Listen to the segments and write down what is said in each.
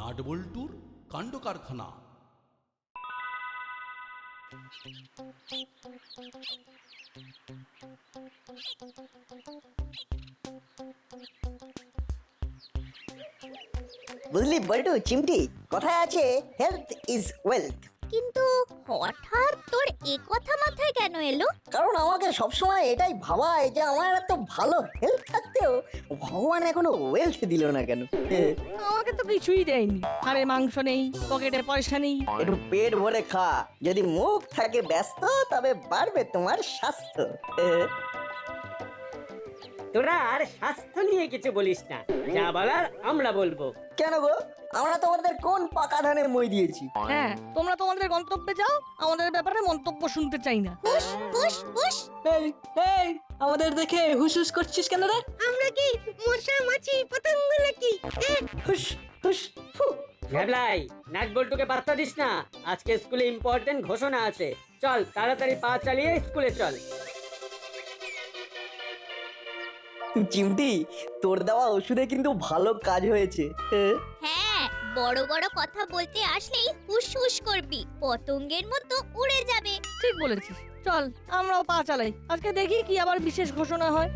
নাটবল্টুর কাণ্ড কারখানা। বুঝলি বল্টু চিমটি, কথায় আছে হেলথ ইজ ওয়েলথ। কিন্তু হঠাৎ তোর এ কথা মাথায় কেন এলো? কারণ আমাকে সবসময় এটাই ভাবায় যে আমার এত ভালো হেলথ থাকতেও ভগবান এখনো ওয়েলথ দিল না কেন। আমাকে তো কিছুই দেয়নি। আরে মাংস নেই, পকেটে পয়সা নেই। একটু পেট ভরে খা, যদি মুখ থাকে ব্যস্ত তবে বাড়বে তোমার স্বাস্থ্য। তোরা আর স্বাস্থ্য নিয়ে কিছু বলিস না, যা বলার আমরা বলবো। কেন গো, আমরা তোমাদের কোন পাকা ধানে মই দিয়েছি? হ্যাঁ, তোমরা তোমাদের গন্তব্যে যাও, আমাদের ব্যাপারে মন্তব্য শুনতে চাই না। হুশ হুশ হুশ। এই এই আমাদের দেখে হুস করছিস কেন রে? আমরা কি মশা মাছি পতঙ্গ নাকি? হুস হুস ফু। ভ্যাবলাই, নাট বল্টুকে পাত্তা দিস না। আজকে স্কুলে ইম্পর্টেন্ট ঘোষণা আছে। চল তাড়াতাড়ি পা চালিয়ে স্কুলে চল। চিমটি, তোর দেওয়া ওষুধে কিন্তু ভালো কাজ হয়েছে। হ্যাঁ, বড় বড় কথা বলতে আসলেই হুশ হুশ করবি, পতঙ্গের মতো উড়ে যাবে। ঠিক বলেছিস, চল আমরাও পা চালাই। আজকে দেখি কি আবার বিশেষ ঘোষণা হয়।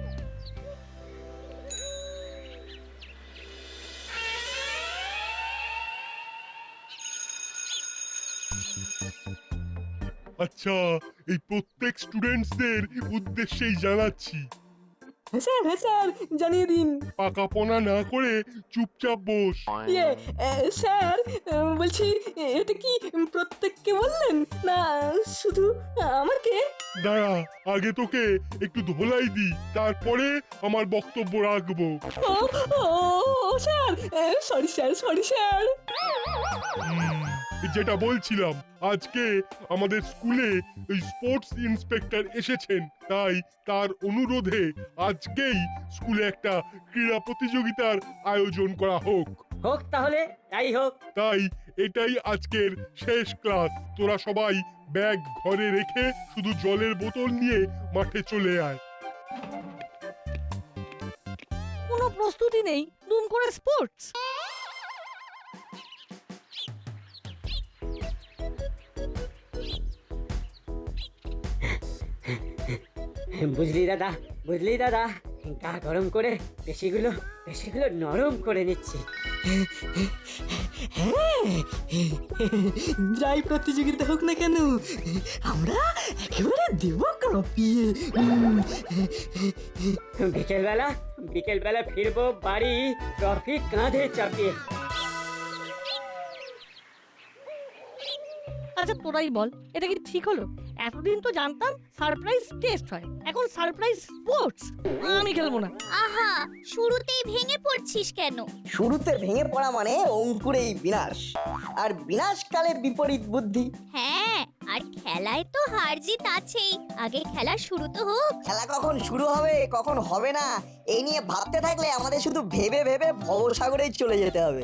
আচ্ছা, এই প্রত্যেক স্টুডেন্টসদের উদ্দেশ্যেই জানাচ্ছি, হ্যাঁ স্যার জানিয়ে দিন। পাকাপোনা না করে চুপচাপ বস। ইয়ে স্যার, বলছি এটা কি প্রত্যেককে বললেন না শুধু আমাকে? দাঁড়া, আগে তোকে একটু ধোলাই দি, তারপরে আমার বক্তব্য রাখবো। ও ও sir, sorry sir, sorry sir. যেটা বলছিলাম, আজকে আমাদের স্কুলে ওই স্পোর্টস ইন্সপেক্টর এসেছেন, তাই তার অনুরোধে আজকেই স্কুলে একটা ক্রীড়া প্রতিযোগিতার আয়োজন করা হোক। হোক তাহলে, তাই হোক। তাই এটাই আজকের শেষ ক্লাস। তোরা সবাই ব্যাগ ঘরে রেখে শুধু জলের বোতল নিয়ে মাঠে চলে আয়। কোনো প্রস্তুতি নেই, দুম করে স্পোর্টস। বুঝলি দাদা, বুঝলি দাদা, গা গরম করে পেশিগুলো নরম করে নিচ্ছি। যাই প্রতিযোগিতা হোক না কেন, আমরা একেবারে দেব কাঁপিয়ে। বিকেলবেলা ফিরবো বাড়ি ট্রফি কাঁধে চাপিয়ে। আচ্ছা তোরাই বল, এটা কি ঠিক হলো? এতদিন তো জানতাম সারপ্রাইজ টেস্ট হয়, এখন সারপ্রাইজ স্পোর্টস। আমি খেলবো না। আহা, শুরুতেই ভেঙে পড়ছিস কেন? শুরুতে ভেঙে পড়া মানে অঙ্কুরেই বিনাশ, আর বিনাশকালে বিপরীত বুদ্ধি। হ্যাঁ, আর খেলায় তো হার জিত আছেই, আগে খেলা শুরু তো হোক। খেলা কখন শুরু হবে কখন হবে না এই নিয়ে ভাবতে থাকলে আমাদের শুধু ভেবে ভেবে ভবসাগরেই চলে যেতে হবে।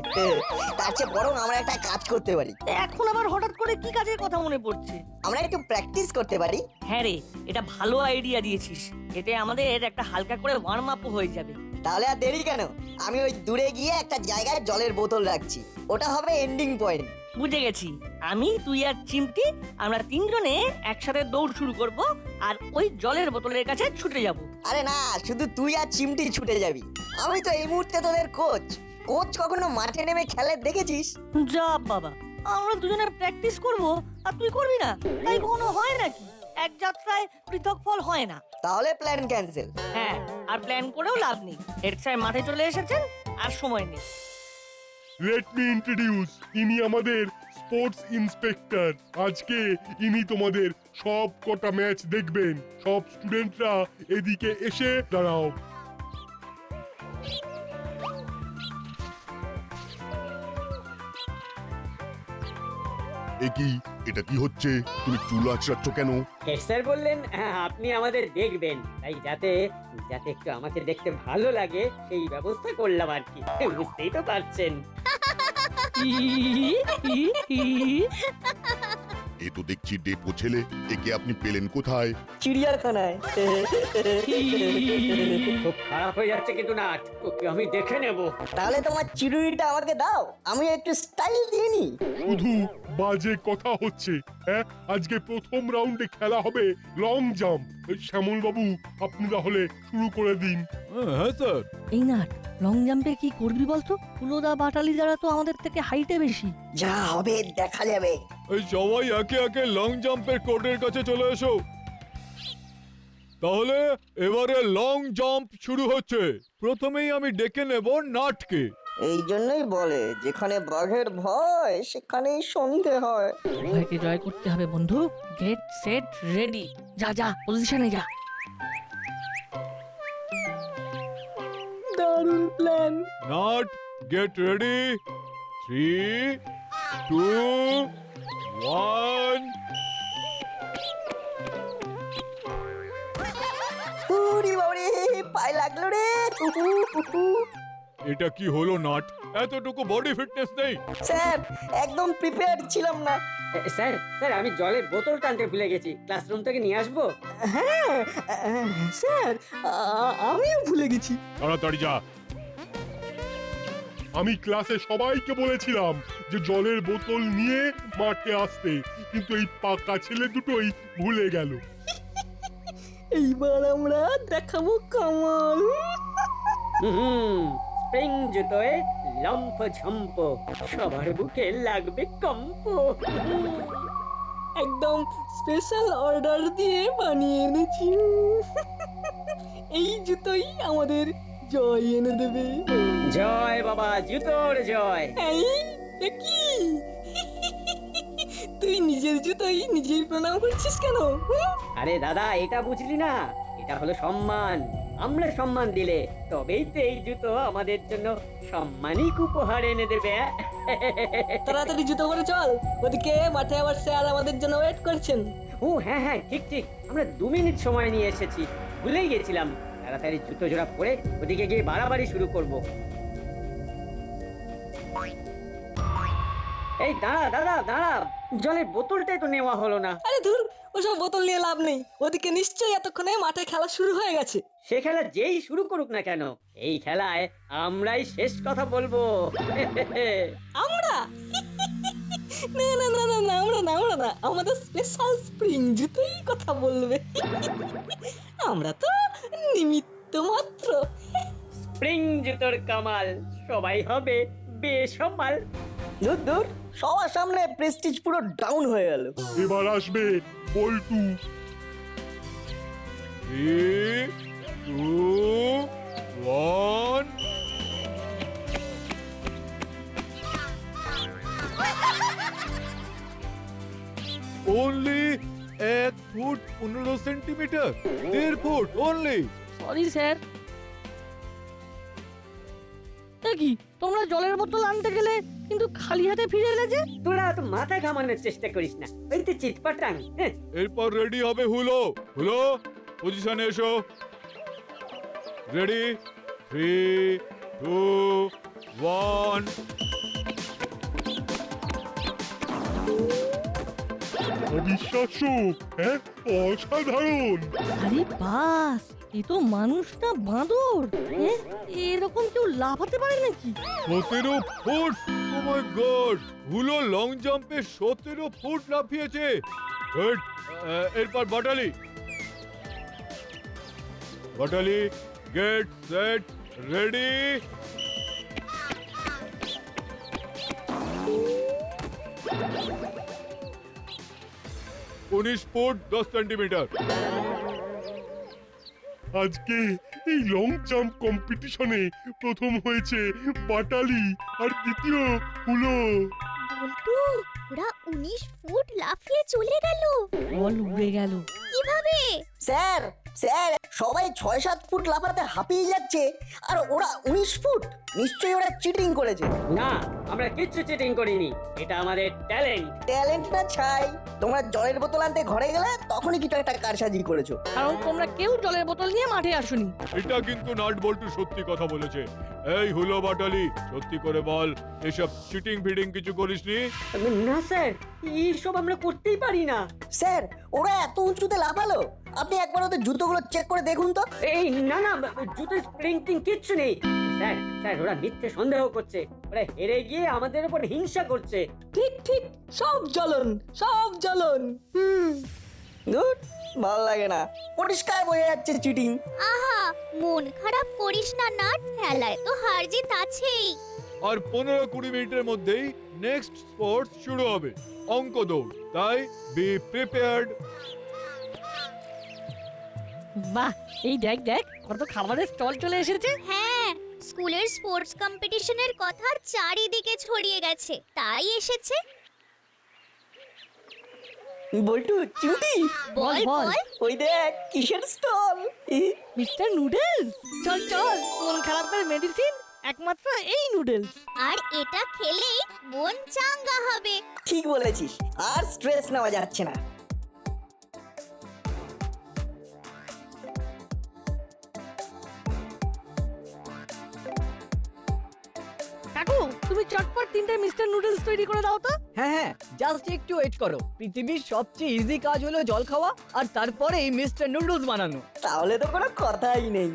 তার চেয়ে বরং আমরা একটা কাজ করতে পারি। এখন আবার হঠাৎ করে কি কাজের কথা মনে পড়ছে? আমরা একটু প্র্যাকটিস করতে পারি। হ্যাঁ রে, এটা ভালো আইডিয়া দিয়েছিস। এতে আমাদের একটা হালকা করে ওয়ার্ম আপও হয়ে যাবে। তাহলে আর দেরি কেন, আমি ওই দূরে গিয়ে একটা জায়গায় জলের বোতল রাখছি, ওটা হবে এন্ডিং পয়েন্ট। বুঝে গেছি, আমি, তুই আর চিমটি, আমরা তিনজনে একসাথে দৌড় শুরু করব আর ওই জলের বোতলের কাছে ছুটে যাব। আরে না, শুধু তুই আর চিমটি ছুটে যাবি। আমি তো এই মুহূর্তে তোদের কোচ। কোচ কখনো মাঠে নেমে খেলে দেখেছিস? যা বাবা, আমরা দুজনে প্র্যাকটিস করব আর তুই করবি না, তাই কখনো হয় নাকি? এক যাত্রায় পৃথক ফল হয় না। তাহলে প্ল্যান ক্যান্সেল। হ্যাঁ, আর প্ল্যান করেও লাভ নেই। হেড স্যার মাঠে চলে এসেছেন, আর সময় নেই। লেট মি ইন্ট্রোডিউস, ইনি আমাদের স্পোর্টস ইন্সপেক্টর। আজকে ইনি তোমাদের সব কটা ম্যাচ দেখবেন। সব স্টুডেন্টরা এদিকে এসে দাঁড়াও। এটা কি হচ্ছে? তুমি চুল আঁচড়াচ্ছ কেন? হেড স্যার বললেন আপনি আমাদের দেখবেন, তাই যাতে একটু আমাকে দেখতে ভালো লাগে সেই ব্যবস্থা করলাম আর কি। বুঝতেই তো পারছেন। এ তো দেখছি ডেপো ছেলে, একে আপনি পেলেন কোথায়? চিড়িয়াখানায়। খুব খারাপ হয়ে যাচ্ছে কিন্তু নাট, ওকে আমি দেখে নেব। তাহলে তোমার চিরুনিটা আমাকে দাও, আমি একটু স্টাইল দিয়ে নি। শুধু বাজে কথা হচ্ছে। হ্যাঁ, আজকে প্রথম রাউন্ডে খেলা হবে লং জাম্প। শ্যামল বাবু, আপনি তাহলে শুরু করে দিন। হ্যাঁ স্যার। এই নাট, লং জাম্পে কি করবি বলতো? ফুলোদা বাটালি যারা তো আমাদের থেকে হাইটে বেশি। যা হবে দেখা যাবে। এই সবাই একে একে লং জাম্পের কোর্টের কাছে চলে এসো। তাহলে এবারে লং জাম্প শুরু হচ্ছে। প্রথমেই আমি ডেকে নেব নাটকে। এই জন্যই বলে যেখানে বাঘের ভয় সেখানেই সন্ধে হয়। ভয়কে জয় করতে হবে বন্ধু। Gate set ready. যা যা পজিশনে যা। দারুণ প্ল্যান। Nut, get ready. 3, 2, 1। উরি বাবারে, পায়ে লাগলো রে। এটা কি হলো নাট? এতটুকু বডি ফিটনেস নেই। স্যার, একদম প্রিপেয়ার্ড ছিলাম না। স্যার স্যার, আমি জলের বোতল টানতে ভুলে গেছি, ক্লাসরুম থেকে নিয়ে আসবো? হ্যাঁ স্যার, আমিও ভুলে গেছি। তাড়াতাড়ি যা। আমি ক্লাসে সবাইকে বলেছিলাম যে জলের বোতল নিয়ে মাঠে আসতে, কিন্তু এই পাকা ছেলে দুটোই ভুলে গেল। এইবার আমরা দেখাবো কামাল। স্প্রিং জুতোয় লম্ফ ঝম্প, সবার বুকে লাগবে কম্প। একদম স্পেশাল অর্ডার দিয়ে বানিয়ে এনেছি। এই জুতোই আমাদের জয় এনে দেবে। জয় বাবা, জুতোর জয়। এই দেখি, তুই নিজের জুতোই নিজেই প্রণাম করছিস কেন? আরে দাদা, এটা বুঝলি না? এটা হলো সম্মান। আমরা সম্মান দিলে তবেই তো এই জুতো আমাদের জন্য সম্মানিক উপহার এনে দেবে। তাড়াতাড়ি জুতো করে চল, ওদিকে মাঠে আবার স্যার আমাদের জন্য ওয়েট করছেন। ও হ্যাঁ হ্যাঁ, ঠিক ঠিক, আমরা 2 মিনিট সময় নিয়ে এসেছি, ভুলেই গেছিলাম। তাড়াতাড়ি জুতো জোড়া পরে ওদিকে গিয়ে বাড়াবাড়ি শুরু করব। এই দাঁড়া দাদা দাঁড়া, জলের বোতলটাই তো নেওয়া হলো না। আরে ধুর, ওসব বোতল নিয়ে লাভ নেই। ওদিকে নিশ্চয়ই এতক্ষণে মাঠে খেলা শুরু হয়ে গেছে। সে খেলা যেই শুরু করুক না কেন, এই খেলায় আমরাই শেষ কথা বলবো। আমরা? না না না না না, আমরা না, আমাদের স্পেশাল স্প্রিং জুতোই কথা বলবে। আমরা তো নিমিত্ত মাত্র। স্প্রিং জুতোর কামাল, সবাই হবে বেসামাল। দূর দূর, সবার সামনে প্রেস্টিজ পুরো ডাউন হয়ে গেল। এবার আসবে বল্টু। 3, 2, 1। Only 1 foot 15 centimetre, 1.5 foot only। Sorry sir. কি তোমরা জলের বোতল আনতে গেলে কিন্তু খালি হাতে ফিরে এলে যে? তোরা তো মাথা ঘামানোর চেষ্টা করিস না, ওই তো চিৎপাটাং। এরপর রেডি হবে হুলো। হুলো, পজিশনে এসো। রেডি, 3, 2, 1। অবিশ্বাস্য, হ্যাঁ, অসাধারণ। আরে বাস, এ তো মানুষ না বাঁদর। এরকম কেউ লাফাতে পারে নাকি? 17 ফুট! Oh my god! হুলো লং জাম্পে 17 ফুট লাফিয়েছে। গুড। এরপর বাটালি। বাটালি, গেট সেট রেডি। উনিশ ফুট 10 সেন্টিমিটার। আজকে এই লং জাম্প কম্পিটিশনে প্রথম হয়েছে বাটালি আর দ্বিতীয় হুলো। বল্টু, ওরা 19 ফুট লাফিয়ে চলে গেল। বল উড়ে গেল। কিভাবে? স্যার, স্যার, সবাই 6-7 ফুট লাফাতে হাঁপিয়ে যাচ্ছে, আর ওরা 19 ফুট। নিশ্চয়ই ওরা চিটিং করেছে। না, আমরা কিচ্ছু চিটিং করিনি, এটা আমাদের ট্যালেন্ট। ট্যালেন্ট না ছাই, তোমরা জলের বোতল আনতে ঘরে গেলে তখনই কিছু একটা কারসাজি করেছো। কারণ তোমরা কেউ জলের বোতল নিয়ে মাঠে আসোনি। এটা কিন্তু নাট বল্টু সত্যি কথা বলেছে। এই হুলো বাটালি, সত্যি করে বল, এসব চিটিং ফিটিং কিছু করিসনি? না স্যার, এইসব আমরা করতেই পারি না। স্যার ওরা এত উঁচুতে লাফালো, আপনি একবার ওদের জুতোগুলো চেক করে দেখুন তো। এই না না, জুতো স্প্রিং টিং কিচ্ছু নেই। স্যার স্যার, ওরা মিথ্যে সন্দেহ করছে, ওরা হেরে গিয়ে আমাদের উপর হিংসা করছে। ঠিক ঠিক, সব জ্বলন, সব জ্বলন। ধুর, ভালো লাগে না, পরিষ্কার বোঝা যাচ্ছে চিটিং। আহা, মন খারাপ করিস না নাট, খেলায় তো হার জিত আছেই। আর 15-20 মিনিটের মধ্যেই নেক্সট স্পোর্টস শুরু হবে, অঙ্ক দৌড়। তাই বি প্রিপেয়ার্ড। বাহ, এই দেখ দেখ, কত খাবারের স্টল চলে এসেছে। হ্যাঁ, স্কুলের স্পোর্টস কম্পিটিশনের কথা চারিদিকে ছড়িয়ে গেছে, তাই এসেছে। বল্টু, চিমটি, বল বল। বল। ওই দেখ কিসের স্টল। মিস্টার নুডলস, চল চল, মন খারাপের মেডিসিন একমাত্র এই নুডলস। আর এটা খেলেই মন চাঙ্গা হবে। ঠিক বলেছিস, আর স্ট্রেস নেওয়া যাচ্ছে না। কাকু, তুমি চটপট 3টে মিস্টার নুডলস তৈরি করে দাও তো। হ্যাঁ হ্যাঁ, জাস্ট একটু ওয়েট করো। পৃথিবীর সবচেয়ে ইজি কাজ হলো জল খাওয়া, আর তারপরেই মিস্টার নুডলস বানানো। তাহলে তো কোনো কথাই নেই।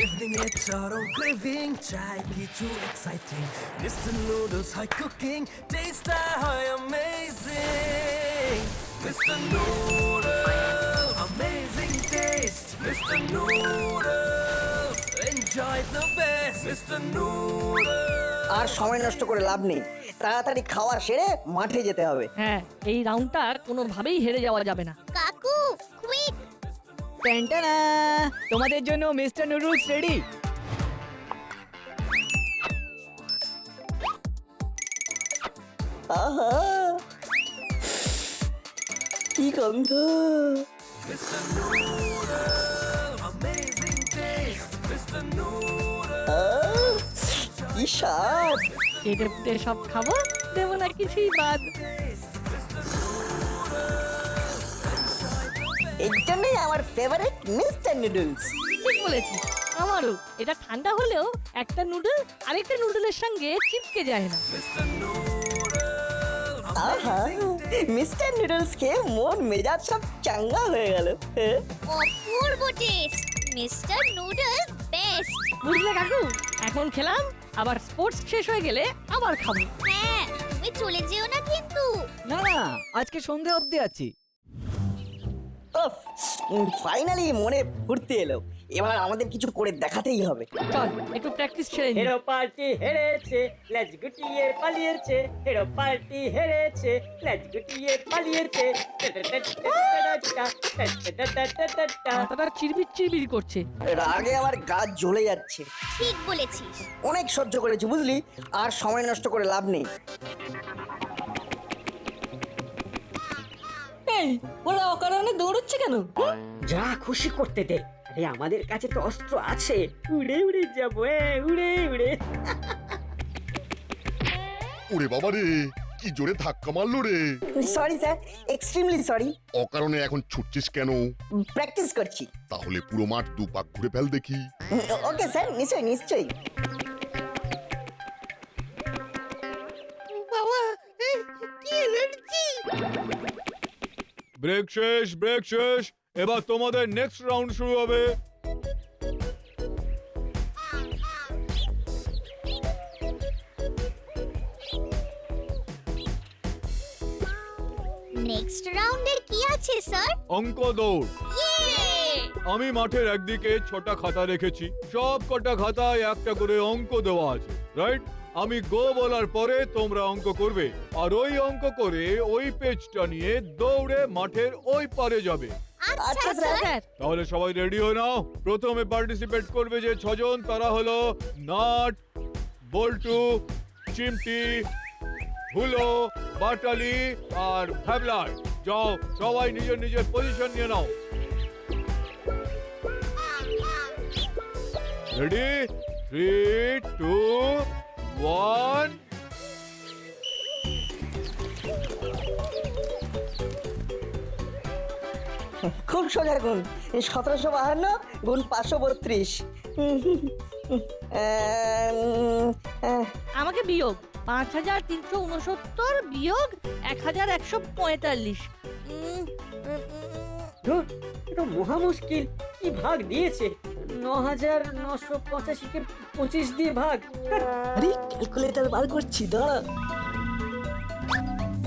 Evening it's auto craving, chai kichu exciting. Mr. Noodles high cooking, taste high amazing. Mr. Noodles, amazing taste. Mr. Noodles, enjoy the best. Mr. Noodles. আর সময় নষ্ট করে লাভ নেই, তাড়াতাড়ি খাওয়া সেরে মাঠে যেতে হবে। হ্যাঁ, এই রাউন্ডটা কোনোভাবেই হেরে যাওয়া যাবে না। কাকু, কুইক। ট্যান্টানা, তোমাদের জন্য মিস্টার নুডলস রেডি। আহা, কি গন্ধ! Mr. Noodles, amazing taste. Mr. Noodles. আহ, কি স্বাদ! চেটে পুটে সব খাবো, দেবো না কিছুই বাদ। এর জন্যই আমার ফেভারিট মিস্টার নুডলস। ঠিক বলেছিস, আমারও। এটা ঠান্ডা হলেও একটা নুডল আরেকটা নুডলের সঙ্গে চিপকে যায় না। আহা, মিস্টার নুডলস খেয়ে মন মেজাজ সব চাঙ্গা হয়ে গেল। অপূর্ব টেস্ট, মিস্টার নুডলস বেস্ট। বুঝলে কাকু, এখন খেলাম, আবার স্পোর্টস শেষ হয়ে গেলে আবার খাবো। হ্যাঁ, তুমি চলে যেও না কিন্তু। না না, আজকে সন্ধে অবধি আছি। উফ, ফাইনালি মনে ফুর্তি এলো। এবার আমাদের কিছু করে দেখাতেই হবে। চল একটু প্র্যাকটিস ছেড়ে নি। হেরো পার্টি হেরেছে, লেজ গুটিয়ে পালিয়েছে। হেরো পার্টি হেরেছে, লেজ গুটিয়ে পালিয়েছে। মাথাটা চিরবির চিরবির করছে। রাগে আমার গা জ্বলে যাচ্ছে। ঠিক বলেছিস। অনেক সহ্য করেছি বুঝলি, আর সময় নষ্ট করে লাভ নেই। এই, ওরা অকারণে দৌড়চ্ছে কেন? যা খুশি করতে দে, আরে আমাদের কাছে তো অস্ত্র আছে, উড়ে উড়ে যাবো, উড়ে উড়ে। ওরে বাবা রে, কি জোরে ধাক্কা মারলো রে! Sorry sir, extremely sorry. অকারণে এখন ছুটছিস কেন? প্র্যাকটিস করছি। তাহলে পুরো মাঠ দুপাক ঘুরে ফেল দেখি। ওকে স্যার, নিশ্চয়ই নিশ্চয়ই। বাবা, কি এনার্জি! ব্রেক শেষ, ব্রেক শেষ। এবার তোমাদের নেক্সট রাউন্ড শুরু হবে। নেক্সট রাউন্ডের কি আছে স্যার? অঙ্ক দৌড়। ইয়ে! আমি মাঠের একদিকে 6টা খাতা রেখেছি, সব কটা খাতায় একটা করে অঙ্ক দেওয়া আছে, রাইট? আমি গো বলার পরে তোমরা অঙ্ক করবে, আর ওই অঙ্ক করে ওই পেজটা নিয়ে দৌড়ে মাঠের ওই পারে যাবে। আচ্ছা স্যার। স্যার, তাহলে সবাই রেডি হয়ে নাও। প্রথমে পার্টিসিপেট করবে যে 6 জন, তারা হলো নাট, বল্টু, চিমটি, হুলো, বাটালি আর ভ্যাবলার। যাও, সবাই নিজের নিজের পজিশন নিয়ে নাও। রেডি? 3, 2, 1। খুব সোজা গুণ, 1752 গুণ 532। আমাকে বিয়োগ 5369 বিয়োগ 1145। ধুর, এ তো মহা মুশকিল। কি ভাগ দিয়েছে? 9985 কে 25 দিয়ে ভাগ। আরে ক্যালকুলেটর বার করছি দাঁড়া।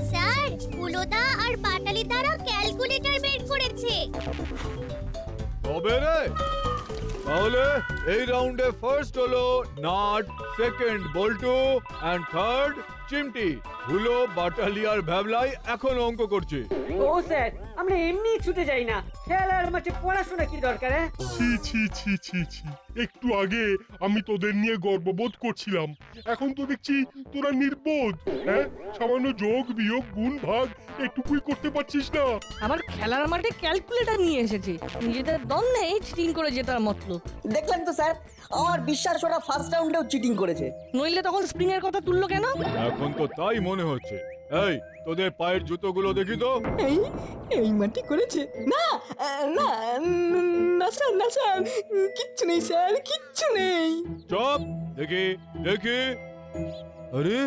স্যার হুলোদা আর বাটালি দ্বারা ক্যালকুলেটর বের করেছে। তবে রে তাহলে এই রাউন্ডে ফার্স্ট হলো নাট, সেকেন্ড বল্টু এন্ড থার্ড চিমটি। হুলো, বাটালি আর ভ্যাবলাই এখন অঙ্ক করছে। ও স্যার, আমরা এমনি ছুটে যাই না। খেলার মাঠে পড়াশোনা কি দরকার? ছি ছি ছি ছি ছি, একটু আগে আমি তোদের নিয়ে গর্ববোধ করছিলাম, এখন তো দেখছি তোরা নির্বোধ। হ্যাঁ, সামান্য যোগ বিয়োগ গুণ ভাগ এটুকুই করতে পারছিস না। আবার খেলার মাঠে ক্যালকুলেটর নিয়ে এসেছে, নিজেদের দল নেই চিটিং করে জেতার মতলব। দেখলেন তো স্যার, আমার বিশ্বাস ওরা ফার্স্ট রাউন্ডেও চিটিং করেছে। নইলে তখন স্প্রিং এর কথা তুললো কেন? এখন তো তাই মনে হচ্ছে। এই তোদের পায়ের জুতোগুলো দেখি তো। এই এই মাটি করেছে না? না না স্যার, না স্যার, কিচ্ছু নেই স্যার, কিচ্ছু নেই। চপ, দেখি দেখি। আরে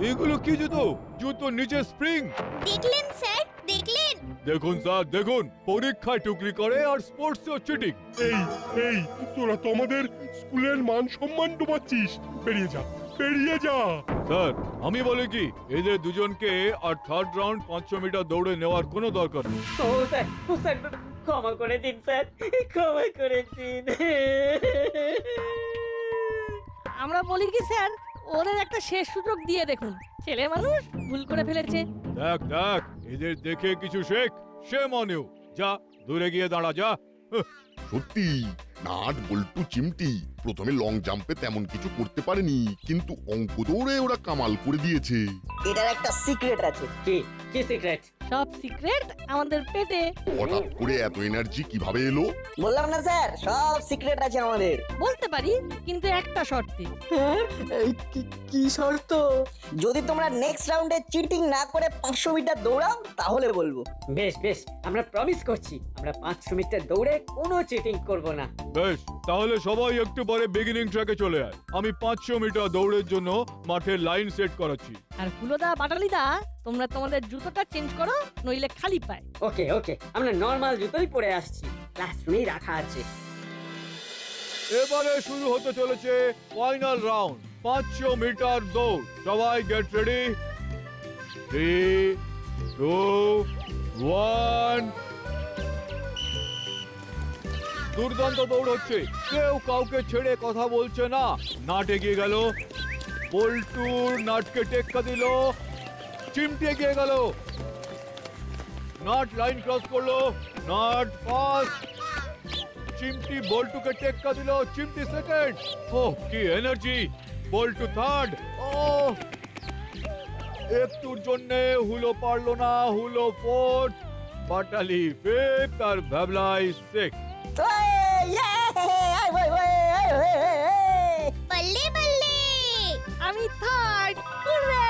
এগুলো কি জুতো? জুতোর নিচে স্প্রিং। দেখলেন স্যার, দেখলেন? দেখুন স্যার দেখুন, পরীক্ষায় টুকরি করে আর স্পোর্টসেও চিটিং। এই এই তোরা তো আমাদের স্কুলের মান সম্মান ডুবাচ্ছিস। বেরিয়ে যা, বেরিয়ে যা। স্যার আমি বলি কি, এদের দুজনকে আর থার্ড রাউন্ড 500 মিটার দৌড়ে নেওয়ার কোনো দরকার নেই। ও স্যার, ক্ষমা করে দিন স্যার, ক্ষমা করে দিন। আমরা বলি কি স্যার, ওদের একটা শেষ সুযোগ দিয়ে দেখুন। ছেলে মানুষ ভুল করে ফেলেছে। দেখ দেখ, এদের দেখে কিছু শেখ। সে মনেও যা, দূরে গিয়ে দাঁড়া যা। সত্যি নাট, বল্টু, চিমটি প্রথমে লং জাম্পে তেমন কিছু করতে পারেনি, কিন্তু অঙ্ক দৌড়ে ওরা কামাল করে দিয়েছে। এটার একটা সিক্রেট আছে। কি কি সিক্রেট? সব সিক্রেট আমাদের পেটে। হঠাৎ করে এত এনার্জি কিভাবে এলো? বললাম না স্যার, সব সিক্রেট আছে আমাদের। বলতে পারি, কিন্তু একটা শর্তে। হ্যাঁ, এই কি শর্ত? যদি তোমরা নেক্সট রাউন্ডে চিটিং না করে 500 মিটার দৌড়াও তাহলে বলবো। বেশ বেশ, আমরা প্রমিস করছি আমরা 500 মিটার দৌড়ে কোনো চিটিং করব না। বেশ, তাহলে সবাই একটু পরে বিগিনিং ট্র্যাকে চলে আয়। আমি 500 মিটার দৌড়ের জন্য মাঠের লাইন সেট করাচ্ছি। আর হুলোদা বাটালিদা, তোমরা তোমাদের জুতোটা চেঞ্জ করো, নইলে খালি পায়। ওকে ওকে, আমরা নরমাল জুতোই পরে আসছি, ক্লাসরুমেই রাখা আছে। এবারে শুরু হতে চলেছে ফাইনাল রাউন্ড, 500 মিটার দৌড়। সবাই গেট রেডি। 3, 2, 1। দুর্দান্ত দৌড় হচ্ছে, কেউ কাউকে ছেড়ে কথা বলছে না। নাট এগিয়ে গেল, বল্টু নাটকে টেক্কা দিল, চিমটি এগিয়ে গেল, নাট লাইন ক্রস করলো, নাট ফার্স্ট, চিমটি বল্টুকে টেক্কা দিল, চিমটি সেকেন্ড। ওহ কি এনার্জি! বল্টু থার্ড। ও একটুর জন্য হুলো পারলো না, হুলো ফোর্থ, বাটালি ফিফথ আর ভ্যাবলাই সিক্স। বল্লে বল্লে, আমি থার্ড। হুররে!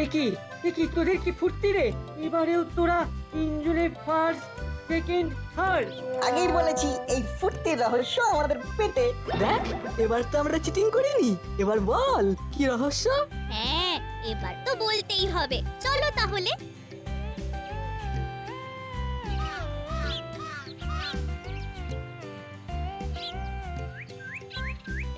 একি তোদের কি ফুর্তি রে! এবারেও তোরা তিনজনে ফার্স্ট, সেকেন্ড, থার্ড। আগেই বলেছি এই ফুর্তির রহস্য আমাদের পেটে। দেখ, এবার তো আমরা চিটিং করিনি। এবার বল কি রহস্য? হ্যাঁ এবার তো বলতেই হবে। চলো তাহলে।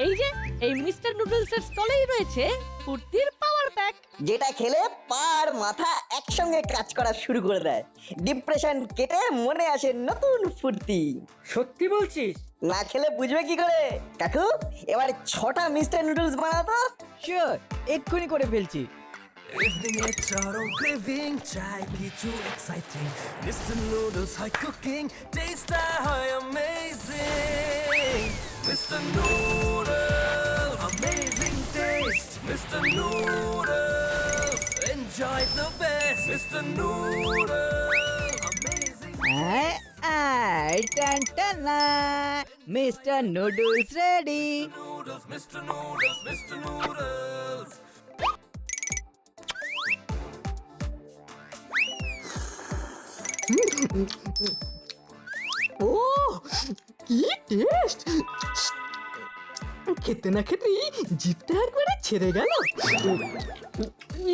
এই যে এই মিস্টার নুডলস এর স্টলেই রয়েছে ফুর্তির পাওয়ার প্যাক, যেটা খেলে পার মাথা একসঙ্গে কাজ করা শুরু করে দেয়। ডিপ্রেশন কেটে মনে আসে নতুন ফুর্তি। সত্যি বলছিস? না খেলে বুঝবে কি করে? কাকু এবার 6টা মিস্টার নুডলস বানাতো। শিওর, এক্ষুনি করে ফেলছি। Evening at Charo craving chai kichu exciting. Mr. Noodles high cooking, taste high amazing. Mr. Noodles, amazing taste. Mr. Noodles, enjoy the best. Mr. Noodles, amazing. Mister noodles ready. Noodles, Mr. Noodles, Mr. Noodles. ও কি test! খেতে না খেতেই জিভটা একবারে ছেড়ে গেল।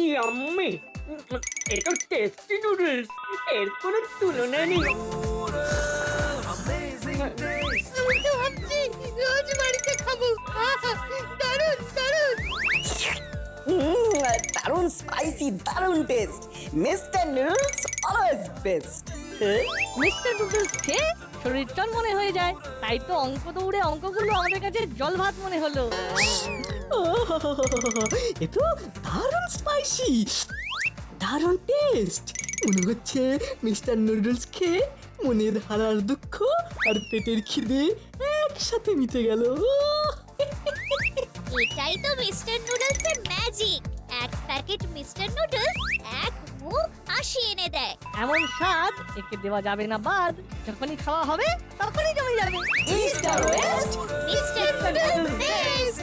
Yummy এটা tasty noodles, এর কোনো তুলনা নেই। রোজ বাড়িতে খাবো, দারুণ দারুণ। দারুণ স্পাইসি, দারুণ test. Mister noodles always best. Mister noodles খেয়ে শরীর চন মনে হয়ে যায়, তাই তো অঙ্ক দৌড়ে অঙ্কগুলো আমাদের কাছে জল ভাত মনে হলো। এ তো দারুণ স্পাইসি, দারুণ টেস্ট। মনে হচ্ছে মিস্টার নুডলস খেয়ে মনের হারার দুঃখ আর পেটের খিদে একসাথে মিটে গেল। এটাই তো মিস্টার নুডলসের ম্যাজিক। এক প্যাকেট মিস্টার নুডলস এক মুখ হাসি এনে দেয়। এমন স্বাদ একে দেওয়া যাবে না বাদ, যখনই খাওয়া হবে তখনই জমে যাবে। ইস্ট আর ওয়েস্ট, মিস্টার নুডলস বেস্ট।